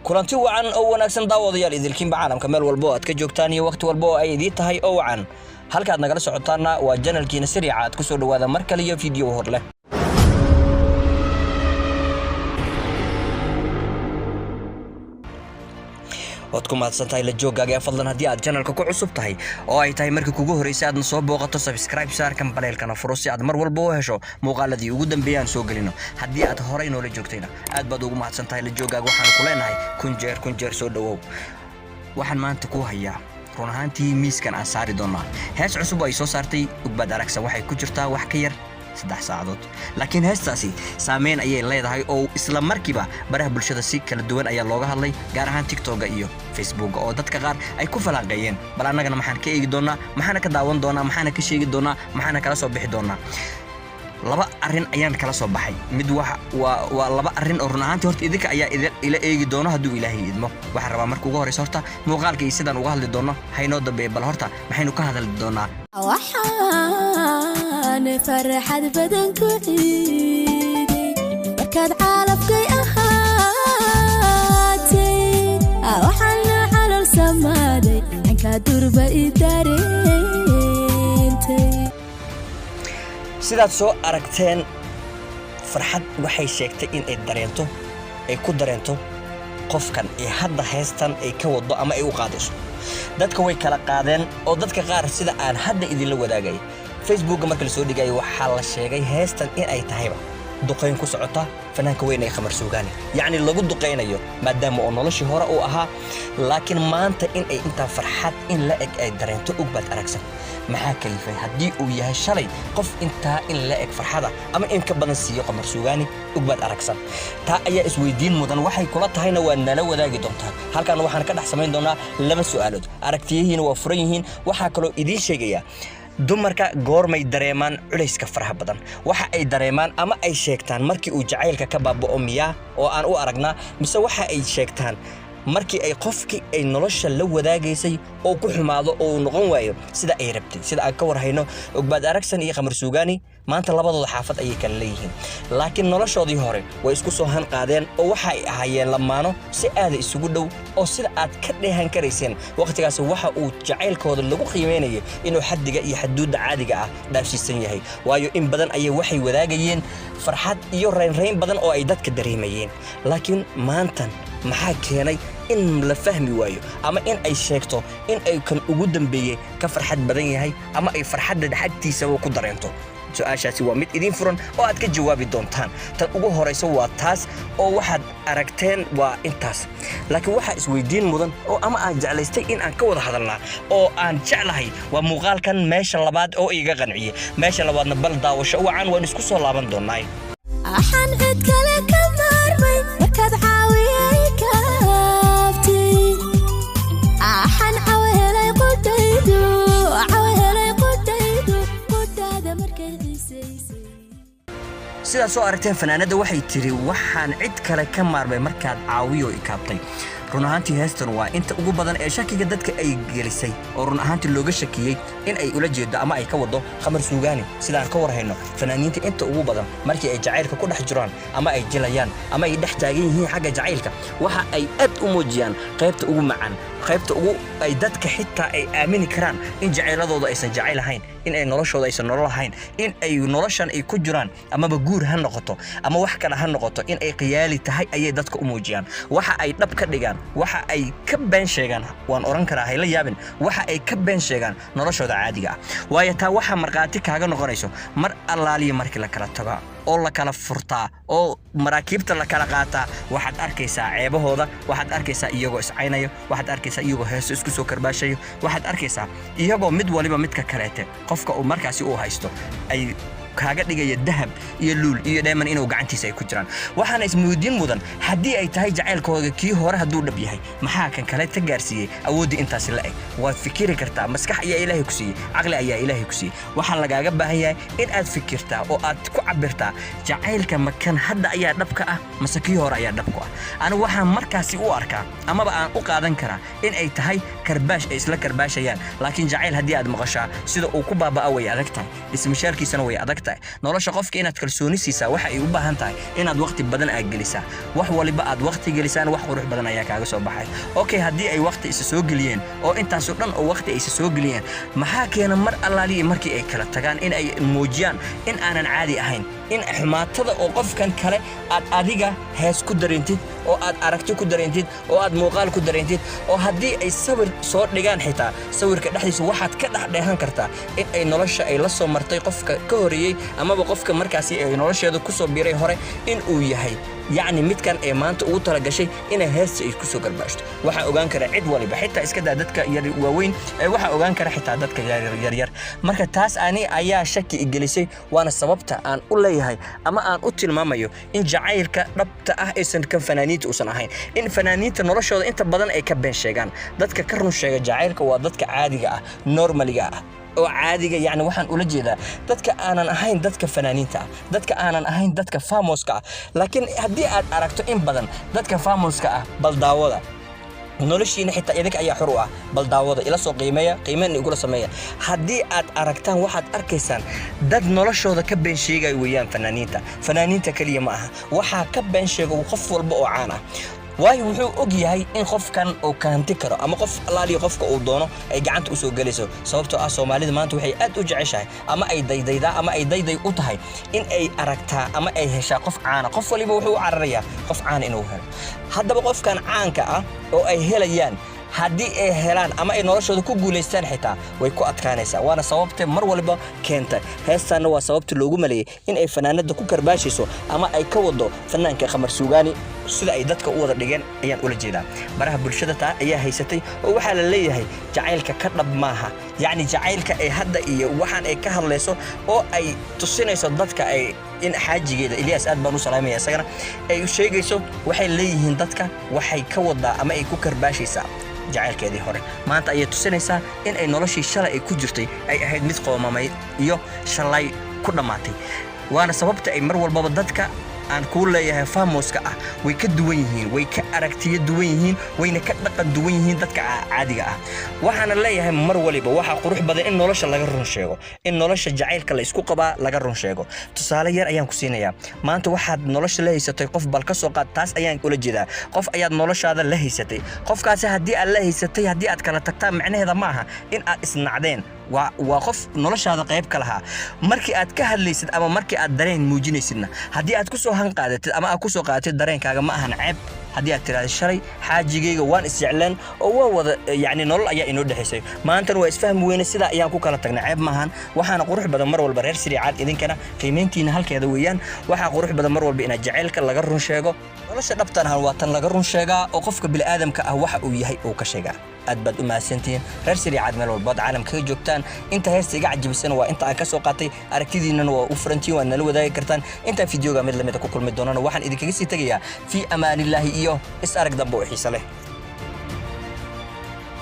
kulanti wacan oo wanaagsan daawadayaal idilkiinba caalamka meel walba aad ka joogtaan iyo waqti walba oo ay idin tahay oo wacan halka aad nagala socotaana waa channelkiina Siriica aad ku soo dhawaada mar kale iyo video hor leh waad ku mahadsantahay la joogaaga fadlan haddii aad channelka ku cusub tahay oo ay tahay markii kugu horeysay aad soo booqato subscribe saarkan baleelkana furo si aad mar walba u hesho muuqaaladii ugu dambeeyaan soo galino haddii aad horey noola joogtayna aad baad ugu mahadsantahay la joogaaga waxaan ku leenahay kun jeer soo dhawow waxaan maanta ku hayaa run ahaantii miiskan aan saari doonaa hees cusub ay soo saartay Ugbaad Aragsan waxay ku jirtaa wax ka yar 3 saacadood laakiin heestaasi saameyn ayay leedahay oo isla markiiba baraha bulshada si kala duwan ayaa looga hadlay gaar ahaan TikTok iyo Facebook oo dadka qaar ay ku falanqeeyeen bal annagana maxaan ka eegi doonaa maxaan ka daawan doonaa maxaan ka sheegi doonaa maxaan kala soo bixi doonaa laba arin ayaan kala soo baxay mid waa laba arin oo run ahaantii horta idinka ayaa ila eegi doona hadduu Ilaahay idmo waxa rabaa markuu ugu horeyso horta muuqaalka iyo sidaan uga hadli doono haynoo dambeeyay bal horta maxaynu ka hadli doonaa فرحت بدن كعيدي بركاد عالفكي أهاتي وحنا على السمادي عنك دربة إدارينتي سيدات سو أركتين فرحت وحي شيكتي إن إدارينتو أي كو دارينتو qofkan ee hadda heestan ay ka wado ama ay u qaadayso dadka way kala qaadeen oo dadka qaar sida aan hadda idin la wadaagay Facebook marka la soo dhigay waxa la sheegay heestan in ay tahayba duqeyn ku socota fanaanka weyn ee Qamar Suugaani yaani lagu duqeynayo maadaama oo noloshii hore uu ahaa laakiin maanta in ay inta farxad in la eg ay dareento Ugbaad Aragsan maxaa kalifay haddii uu yahay shalay qof inta in la eg farxada ama in ka badan siiyo Qamar Suugaani Ugbaad Aragsan taa ayaa isweydiin mudan waxay kula tahayna waa nala wadaagi doontaa halkan waxaan ka dhex samayn doonaa laba su'aalood aragtiyihiina waa furan yihiin waxa kale oo idin sheegaya dumarka goormay dareemaan culayska faraha badan waxa ay dareemaan ama ay sheegtaan markii uu jacaylka ka baaba'o miyaa oo aan u aragnaa mise waxa ay sheegtaan markii ay qofkii ay nolosha la wadaagaysay oo ku xumaado oo noqon waayo sida ay rabtay sida aan ka warhayno Ugbaad Aragsan iyo Qamar Suugaani maanta labadooda xaafad ayay kala leeyihiin laakiin noloshoodii hore way isku soo han qaadeen oo waxa ay ahaayeen lamaano si aad isugu dhow oo sida aad ka dheehan karayseen waqtigaas waxa uu jacaylkooda lagu qiimeeyay inuu xaddiga iyo xuduudda caadiga ah dhaafsiisan yahay waayo in badan ayay waxay wadaagayeen farxad iyo reyn badan oo ay dadka dareemayeen laakiin maanta maxaa keenay in la fahmi waayo ama in ay sheegto in ay kan ugu dambeeyay ka farxad badan yahay ama ay farxadda dhaxagtiisa ku dareento su'aashaasi waa mid idin furan oo aad ka jawaabi doontaan tan ugu horeyso waa taas oo waxaad aragteen waa intaas laakiin waxa isweydiin mudan oo ama aan jeclaystay in aan ka wada hadalnaa oo aan jeclahay waa muuqaalkan meesha labaad oo iga qanciyay meesha labaadna bal daawasho wacan waan isku soo laaban doonaa axan cid kale ka maarmay markaad caawiyay kaabti axan caawhelay qudaydu qudada markay xiisaysay sidaas soo aragteen fanaanada waxay tiri waxaan cid kale ka maarmay markaad caawiyo ikaabtay run ahaantii heestan waa inta ugu badan ee shakiga dadka ay gelisay oo run ahaantii looga shakiyay in ay ula jeedo ama ay ka wado Qamar Suugaani sidaan ka warhayno fanaaniinta inta ugu badan markii ay jacaylka ku dhex jiraan ama ay jilayaan ama ay dhex taagan yihiin xagga jacaylka waxa ay aad u muujiyaan qaybta ugu macaan qaybta ugu ay dadka xitaa ay aamini karaan in jacayladooda aysan jacayl ahayn in ay noloshooda aysan nolol ahayn in ay noloshan ay ku jiraan ama guur ha noqoto ama wax kale ha noqoto in ay qiyaali tahay ayay dadka u muujiyaan waxa ay dhab ka dhigaan waxa ay ka been sheegaan waan oran karaa hayla yaabin waxa ay ka been sheegaan noloshooda caadiga ah waayo taa waxa marqaati kaaga noqonayso mar allaaliyo markii la kala tago oo la kala furtaa oo maraakiibta la kala qaataa waxaad arkaysaa ceebahooda waxaad arkaysaa iyagoo iscaynayo waxaad arkaysaa iyagoo heeso isku soo karbaashayo waxaad arkaysaa iyagoo mid waliba midka kaleete qofka uu markaasi u haysto ay kaaga dhigaya dahab iyo luul iyo dheeman inuu gacantiisa ay ku jiraan waxaana ismuudiin mudan haddii ay tahay jacaylkooda kii hore hadduu dhab yahay maxaa kan kale ta gaarsiiyay awoodii intaas la eg waad fikiri kartaa maskax ayaa Ilaahay ku siiyay aqli ayaa Ilaahay ku siiyay waxa lagaaga baahan yahay in aad fikirtaa oo aad ku cabirtaa jacaylka makan hadda ayaa dhabka ah mase kii hore ayaa dhabku ah anigu waxaan markaasi u arkaa amaba aan u qaadan karaa in ay tahay karbaash ay isla karbaashayaan laakiin jacayl haddii aad maqashaa sida uu ku baabaa way adag tahay ismishaarkiisana way adag maaragtay nolosha qofka inaad kalsooni siisaa waxa ay u baahan tahay inaad waqti badan aad gelisaa wax waliba aad waqti gelisaan wax qurux badan ayaa kaaga soo baxay okay haddii ay waqti isa soo geliyeen oo intaas oo dhan oo waqti ay isa soo geliyeen maxaa keena mar allaaliye markii ay kala tagaan in ay muujiyaan in aanan caadi ahayn in xumaatada oo qofkan kale aad adiga hees ku dareentid oo aad aragti ku dareentid oo aad muuqaal ku dareentid oo haddii ay sawir soo dhigaan xitaa sawirka dhexdiisa waxaad ka dhexdheehan kartaa in ay nolosha ay la soo martay qofka ka horeeyey amaba qofka markaasi ay nolosheeda ku soo biiray hore in uu yahay يعني midkan ee maanta ugu tala gashay inay heesta ay ku soo garbaashto waxa ogaan kara cid waliba xitaa iska dadka yar waaweyn ee waxa ogaan kara xitaa dadka yar marka taas ani ayaa shaki igelisay waana sababta aan u leeyahay ama aan u tilmaamayo in jacaylka dhabta ah aysan ka fanaaniinta usan ahayn in fanaaniinta noloshooda inta badan ay ka been sheegaan dadka ka run sheega jacaylka waa dadka caadiga ah normaliga ah oo caadiga yani waxaan ula jeedaa dadka aanan ahayn dadka fanaaniinta ah dadka aanan ahayn dadka famouska ah laakiin haddii aad aragto in badan dadka famouska ah bal daawada noloshiina xitaa idinka ayaa xor u ah bal daawada ila soo qiimeyn igula sameeya haddii aad aragtaan waxaad arkaysaan dad noloshooda ka been sheegay weeyaan fanaaniinta kaliya ma aha waxaa ka been sheego qof walba oo caan ah waayo wuxuu og yahay in qofkan uu kaanti karo ama qof allaaliyo qofka uu doono ay gacanta u soo galayso sababtoo ah Soomaalida maanta waxay aad u jeceshahay ama ay daydayda ama ay dayday u tahay in ay aragtaa ama ay heshaa qof caan qof waliba wuxuu u cararayaa qof caan inuu helo haddaba qofkan caanka ah oo ay helayaan haddii ay helaan ama ay noloshooda ku guuleystaan xitaa way ku adkaanaysaa waana sababta mar waliba keenta heestaana waa sababta loogu maleeyay in ay fanaanada ku karbaashiso ama ay ka wado fanaanka Qamar Suugaani sida ay dadka u wada dhigeen ayaan ula jeedaa baraha bulshada taa ayaa haysatay oo waxa la leeyahay jacaylka ka dhab maaha yani jacaylka ay hadda iyo waxaan ay ka hadlayso oo ay tusinayso dadka ay in xaajigeeda Ilyas aad baan u salaamaya isagana ay u sheegayso waxay leeyihiin dadka waxay ka wadaa ama ay ku karbaashaysaa jacaylkeedii hore maanta ayay tusinaysaa in ay noloshii shalay ay ku jirtay ay ahayd mid qoomamay iyo shalay ku dhamaatay waana sababta ay mar walba dadka aan ku leeyahay famouska ah way ka duwan yihiin way ka aragtiyo duwan yihiin wayna ka dhaqan duwan yihiin dadka caadiga ah waxaan leeyahay mar waliba waxa qurux badan in nolosha laga run sheego in nolosha jacaylka la isku qabaa laga run sheego tusaale yar ayaan ku siinayaa maanta waxaad nolosha la haysatay qof bal ka soo qaad taas ayaan kula jeedaa qof ayaad noloshaada la haysatay qofkaasi haddii aad la haysatay haddii aad kala tagtaa macnaheeda ma aha in aad isnacdeen waa qof noloshaada qayb ka lahaa markii aad ka hadlaysid ama markii aad dareen muujinaysidna haddii aad ku soo hanqaadatid ama aad ku soo qaadatid dareenkaaga ma ahan ceeb haddii aad tiraahdo shalay xaajigeyga waan isjeclaan oo waa wada yani nolol ayaa inoo dhaxaysay maantana waa isfahmi weyne sida ayaan ku kala tagnay ceeb maahan waxaana qurux badan mar walba reer siriicaad idinkana qiimeyntiina halkeeda weeyaan waxaa qurux badan mar walba inaad jacaylka laga run sheego nolosha dhabtan waa tan laga run sheegaa oo qofka bini'aadamka ah waxa uu yahay uu ka sheegaa aad baad u mahadsantihiin reer siriicaad meel walba caalamka ka joogtaan inta heesta iga cajibisan waa inta aan ka soo qaatay aragtidiinana waa u furantiin waa nala wadaagi kartaan inta fiidiyoga mid lamid ku kulmi doonana waxaan idinkaga sii tagayaa fi amaanillaahi iyo is arag dambe oo xiiso leh